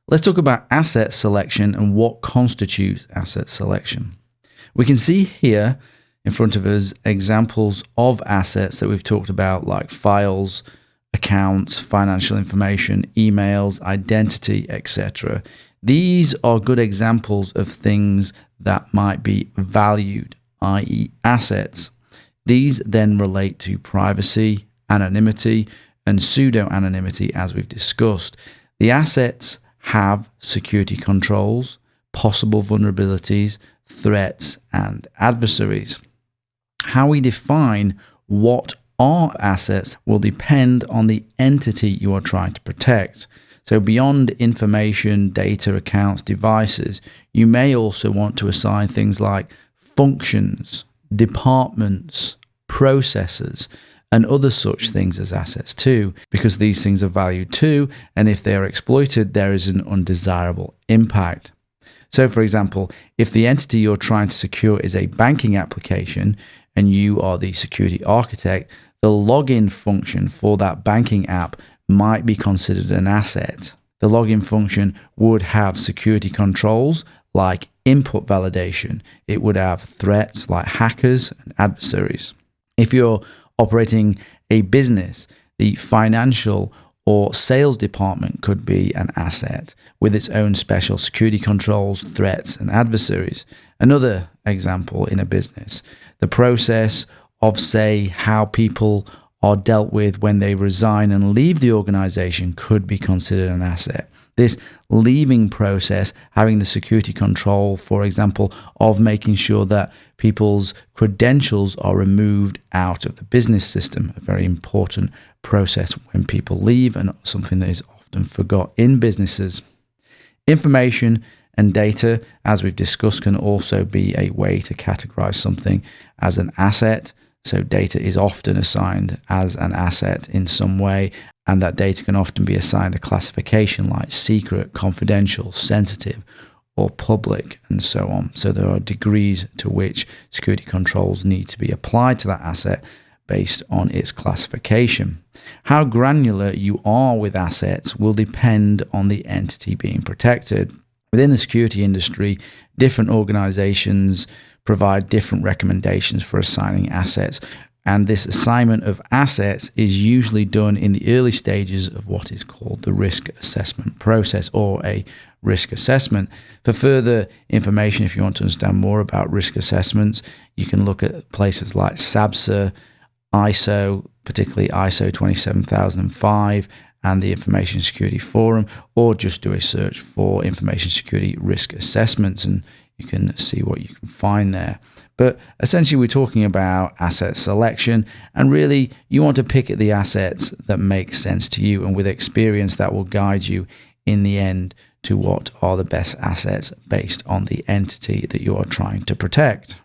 Let's talk about asset selection and what constitutes asset selection. We can see here in front of us examples of assets that we've talked about, like files, accounts, financial information, emails, identity, etc. These are good examples of things that might be valued, i.e. assets. These then relate to privacy, anonymity, and pseudo-anonymity, as we've discussed. The assets have security controls, possible vulnerabilities, threats, and adversaries. How we define what are assets will depend on the entity you are trying to protect. So beyond information, data, accounts, devices, you may also want to assign things like functions, departments, processes, and other such things as assets too, because these things are valued too, and if they are exploited, there is an undesirable impact. So for example, if the entity you're trying to secure is a banking application and you are the security architect, the login function for that banking app might be considered an asset. The login function would have security controls like input validation. It would have threats like hackers and adversaries. If you're operating a business, the financial or sales department could be an asset with its own special security controls, threats, and adversaries. Another example in a business, the process of, say, how people are dealt with when they resign and leave the organization could be considered an asset. This leaving process, having the security control, for example, of making sure that people's credentials are removed out of the business system, a very important process when people leave and something that is often forgot in businesses. Information and data, as we've discussed, can also be a way to categorize something as an asset. So data is often assigned as an asset in some way, and that data can often be assigned a classification like secret, confidential, sensitive, or public, and so on. So there are degrees to which security controls need to be applied to that asset based on its classification. How granular you are with assets will depend on the entity being protected. Within the security industry, different organizations provide different recommendations for assigning assets, and this assignment of assets is usually done in the early stages of what is called the risk assessment process, or a risk assessment. For further information, if you want to understand more about risk assessments, you can look at places like SABSA, ISO, particularly ISO 27005, and the Information Security Forum, or just do a search for information security risk assessments and you can see what you can find there. But essentially, we're talking about asset selection, and really you want to pick at the assets that make sense to you, and with experience that will guide you in the end to what are the best assets based on the entity that you are trying to protect.